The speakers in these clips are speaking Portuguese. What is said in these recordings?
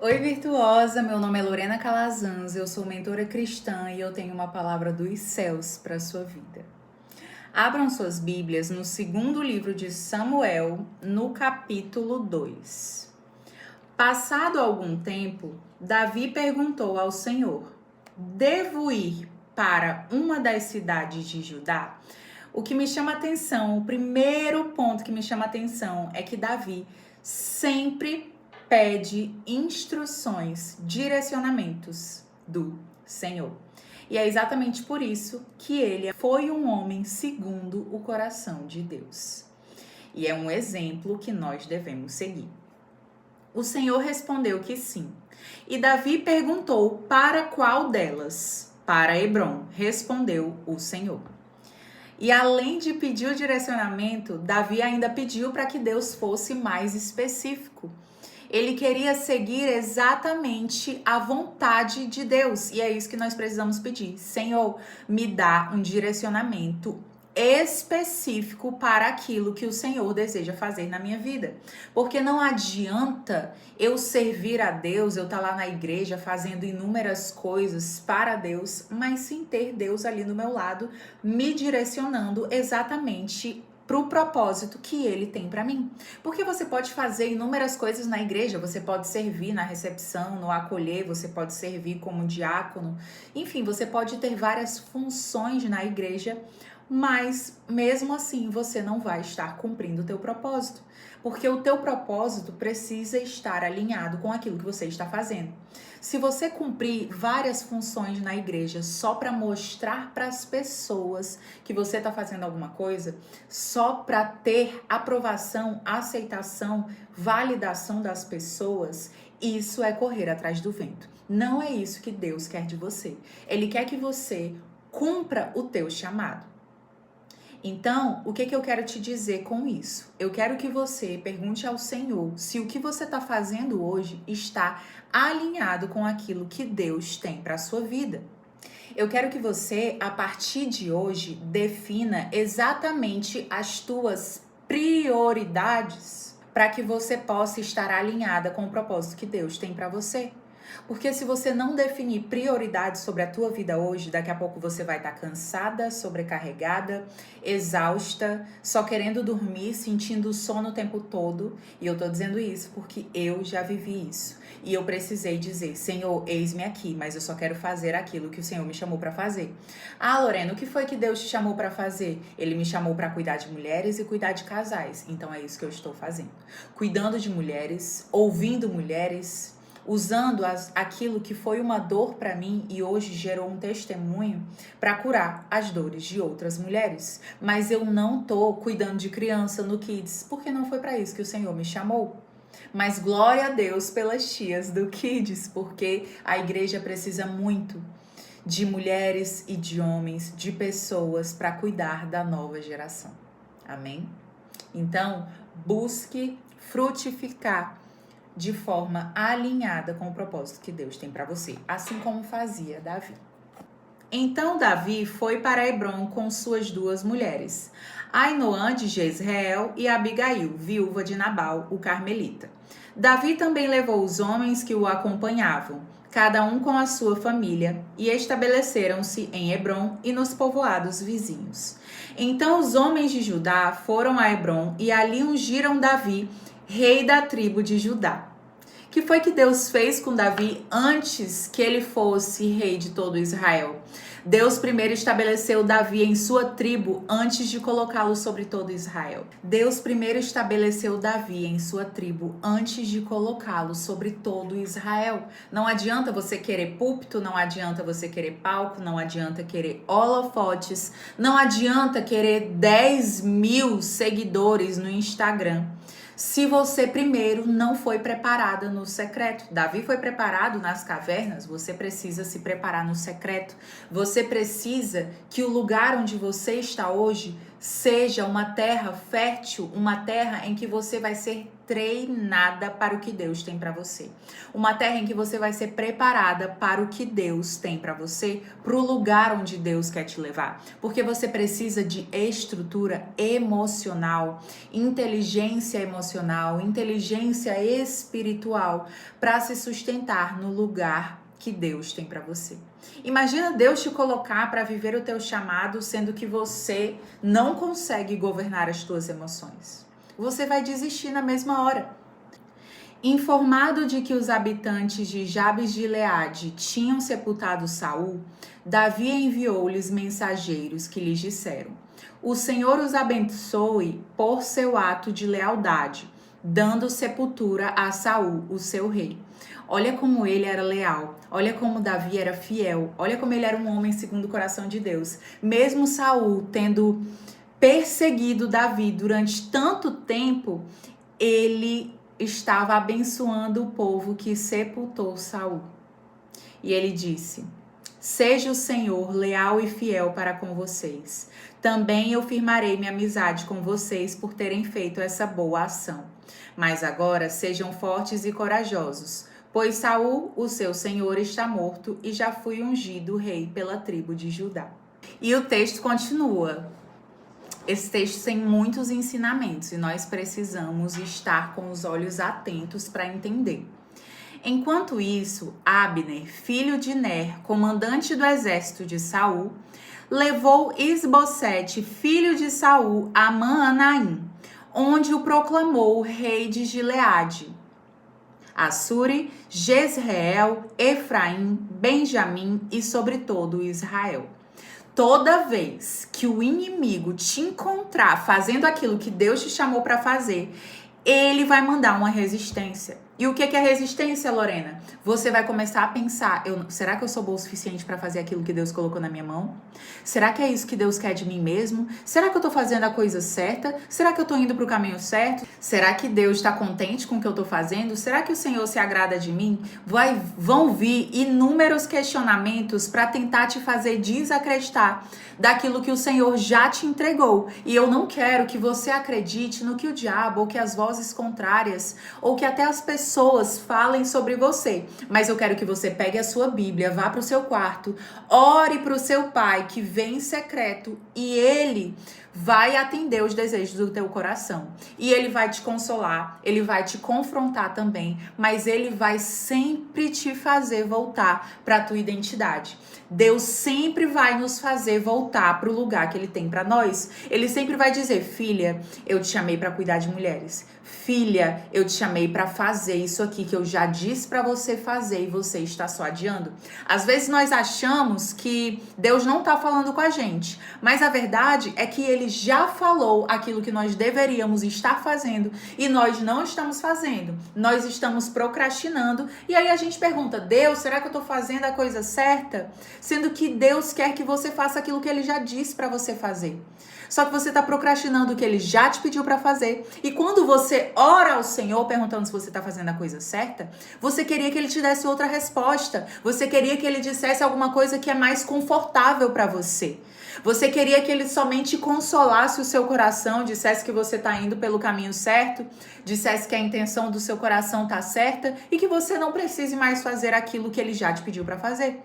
Oi, virtuosa! Meu nome é Lorena Calazans, eu sou mentora cristã e eu tenho uma palavra dos céus para a sua vida. Abram suas Bíblias no segundo livro de Samuel, no capítulo 2. Passado algum tempo, Davi perguntou ao Senhor: devo ir para uma das cidades de Judá? O que me chama atenção, o primeiro ponto que me chama atenção é que Davi sempre pede instruções, direcionamentos do Senhor. E é exatamente por isso que ele foi um homem segundo o coração de Deus. E é um exemplo que nós devemos seguir. O Senhor respondeu que sim. E Davi perguntou: para qual delas? Para Hebrom, respondeu o Senhor. E além de pedir o direcionamento, Davi ainda pediu para que Deus fosse mais específico. Ele queria seguir exatamente a vontade de Deus. E é isso que nós precisamos pedir. Senhor, me dá um direcionamento específico para aquilo que o Senhor deseja fazer na minha vida. Porque não adianta eu servir a Deus, eu estar lá na igreja fazendo inúmeras coisas para Deus, mas sem ter Deus ali do meu lado, me direcionando exatamente para o propósito que ele tem para mim. Porque você pode fazer inúmeras coisas na igreja, você pode servir na recepção, no acolher, você pode servir como diácono, enfim, você pode ter várias funções na igreja, mas mesmo assim você não vai estar cumprindo o teu propósito, porque o teu propósito precisa estar alinhado com aquilo que você está fazendo. Se você cumprir várias funções na igreja só para mostrar para as pessoas que você está fazendo alguma coisa, só para ter aprovação, aceitação, validação das pessoas, isso é correr atrás do vento. Não é isso que Deus quer de você. Ele quer que você cumpra o teu chamado. Então, o que eu quero te dizer com isso? Eu quero que você pergunte ao Senhor se o que você está fazendo hoje está alinhado com aquilo que Deus tem para a sua vida. Eu quero que você, a partir de hoje, defina exatamente as tuas prioridades para que você possa estar alinhada com o propósito que Deus tem para você. Porque se você não definir prioridades sobre a tua vida hoje, daqui a pouco você vai estar cansada, sobrecarregada, exausta, só querendo dormir, sentindo sono o tempo todo. E eu tô dizendo isso porque eu já vivi isso. E eu precisei dizer: Senhor, eis-me aqui, mas eu só quero fazer aquilo que o Senhor me chamou para fazer. Ah, Lorena, o que foi que Deus te chamou para fazer? Ele me chamou para cuidar de mulheres e cuidar de casais. Então é isso que eu estou fazendo. Cuidando de mulheres, ouvindo mulheres, usando aquilo que foi uma dor para mim e hoje gerou um testemunho para curar as dores de outras mulheres. Mas eu não tô cuidando de criança no Kids, porque não foi para isso que o Senhor me chamou. Mas glória a Deus pelas tias do Kids, porque a igreja precisa muito de mulheres e de homens, de pessoas para cuidar da nova geração. Amém? Então, busque frutificar de forma alinhada com o propósito que Deus tem para você, assim como fazia Davi. Então Davi foi para Hebrom com suas duas mulheres, Ainoã de Jezreel e Abigail, viúva de Nabal, o carmelita. Davi também levou os homens que o acompanhavam, cada um com a sua família, e estabeleceram-se em Hebrom e nos povoados vizinhos. Então os homens de Judá foram a Hebrom e ali ungiram Davi, rei da tribo de Judá. O que foi que Deus fez com Davi antes que ele fosse rei de todo Israel? Deus primeiro estabeleceu Davi em sua tribo antes de colocá-lo sobre todo Israel. Deus primeiro estabeleceu Davi em sua tribo antes de colocá-lo sobre todo Israel. Não adianta você querer púlpito, não adianta você querer palco, não adianta querer holofotes, não adianta querer 10 mil seguidores no Instagram, se você primeiro não foi preparada no secreto. Davi foi preparado nas cavernas, você precisa se preparar no secreto. Você precisa que o lugar onde você está hoje seja uma terra fértil, uma terra em que você vai ser treinada para o que Deus tem para você. Uma terra em que você vai ser preparada para o que Deus tem para você, para o lugar onde Deus quer te levar. Porque você precisa de estrutura emocional, inteligência emocional, inteligência espiritual para se sustentar no lugar que Deus tem para você. Imagina Deus te colocar para viver o teu chamado, sendo que você não consegue governar as tuas emoções. Você vai desistir na mesma hora. Informado de que os habitantes de Jabes de Gileade tinham sepultado Saul, Davi enviou-lhes mensageiros que lhes disseram: O Senhor os abençoe por seu ato de lealdade, dando sepultura a Saul, o seu rei. Olha como ele era leal, olha como Davi era fiel, olha como ele era um homem segundo o coração de Deus. Mesmo Saul tendo perseguido Davi durante tanto tempo, ele estava abençoando o povo que sepultou Saul. E ele disse: Seja o Senhor leal e fiel para com vocês. Também eu firmarei minha amizade com vocês por terem feito essa boa ação. Mas agora sejam fortes e corajosos, pois Saul, o seu senhor, está morto e já fui ungido rei pela tribo de Judá. E o texto continua. Esse texto tem muitos ensinamentos e nós precisamos estar com os olhos atentos para entender. Enquanto isso, Abner, filho de Ner, comandante do exército de Saul, levou Isbosete, filho de Saul, a Maanaim, onde o proclamou rei de Gileade, Assuri, Jezreel, Efraim, Benjamim e sobre todo Israel. Toda vez que o inimigo te encontrar fazendo aquilo que Deus te chamou para fazer, ele vai mandar uma resistência. E o que é resistência, Lorena? Você vai começar a pensar, será que eu sou boa o suficiente para fazer aquilo que Deus colocou na minha mão? Será que é isso que Deus quer de mim mesmo? Será que eu tô fazendo a coisa certa? Será que eu tô indo pro caminho certo? Será que Deus está contente com o que eu tô fazendo? Será que o Senhor se agrada de mim? Vão vir inúmeros questionamentos para tentar te fazer desacreditar daquilo que o Senhor já te entregou. E eu não quero que você acredite no que o diabo, ou que as vozes contrárias, ou que até as pessoas falem sobre você. Mas eu quero que você pegue a sua Bíblia, vá para o seu quarto, ore para o seu pai que vem em secreto e ele vai atender os desejos do teu coração. E ele vai te consolar, ele vai te confrontar também, mas ele vai sempre te fazer voltar para a tua identidade. Deus sempre vai nos fazer voltar para o lugar que ele tem para nós. Ele sempre vai dizer: filha, eu te chamei para cuidar de mulheres. Filha, eu te chamei para fazer isso aqui que eu já disse para você fazer e você está só adiando. Às vezes nós achamos que Deus não está falando com a gente, mas a verdade é que ele já falou aquilo que nós deveríamos estar fazendo e nós não estamos fazendo. Nós estamos procrastinando e aí a gente pergunta: Deus, será que eu estou fazendo a coisa certa? Sendo que Deus quer que você faça aquilo que ele já disse para você fazer. Só que você está procrastinando o que ele já te pediu para fazer. E quando você ora ao Senhor perguntando se você está fazendo a coisa certa, você queria que ele te desse outra resposta. Você queria que ele dissesse alguma coisa que é mais confortável para você. Você queria que ele somente consolasse o seu coração, dissesse que você está indo pelo caminho certo, dissesse que a intenção do seu coração está certa e que você não precise mais fazer aquilo que ele já te pediu para fazer.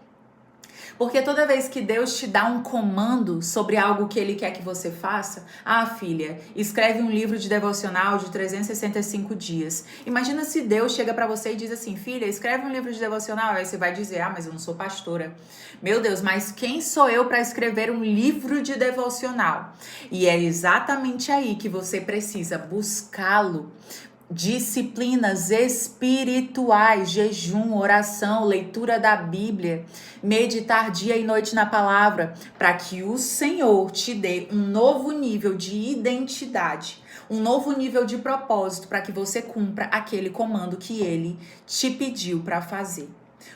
Porque toda vez que Deus te dá um comando sobre algo que ele quer que você faça, filha, escreve um livro de devocional de 365 dias. Imagina se Deus chega pra você e diz assim: filha, escreve um livro de devocional. Aí você vai dizer: mas eu não sou pastora. Meu Deus, mas quem sou eu para escrever um livro de devocional? E é exatamente aí que você precisa buscá-lo. Disciplinas espirituais, jejum, oração, leitura da Bíblia, meditar dia e noite na palavra, para que o Senhor te dê um novo nível de identidade, um novo nível de propósito, para que você cumpra aquele comando que ele te pediu para fazer.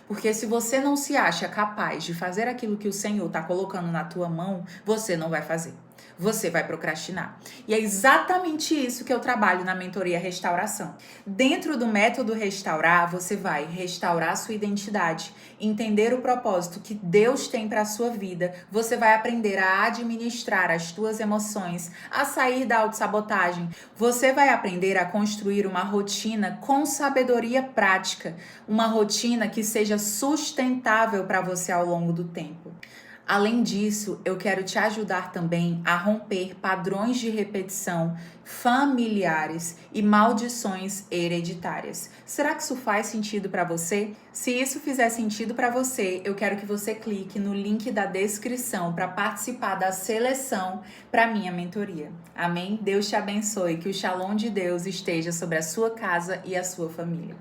Porque se você não se acha capaz de fazer aquilo que o Senhor está colocando na tua mão, você não vai fazer. você vai procrastinar. E é exatamente isso que eu trabalho na mentoria Restauração. Dentro do método Restaurar, você vai restaurar sua identidade, entender o propósito que Deus tem para a sua vida, você vai aprender a administrar as tuas emoções, a sair da autossabotagem, você vai aprender a construir uma rotina com sabedoria prática, uma rotina que seja sustentável para você ao longo do tempo. Além disso, eu quero te ajudar também a romper padrões de repetição familiares e maldições hereditárias. Será que isso faz sentido para você? Se isso fizer sentido para você, eu quero que você clique no link da descrição para participar da seleção para minha mentoria. Amém? Deus te abençoe, que o Shalom de Deus esteja sobre a sua casa e a sua família.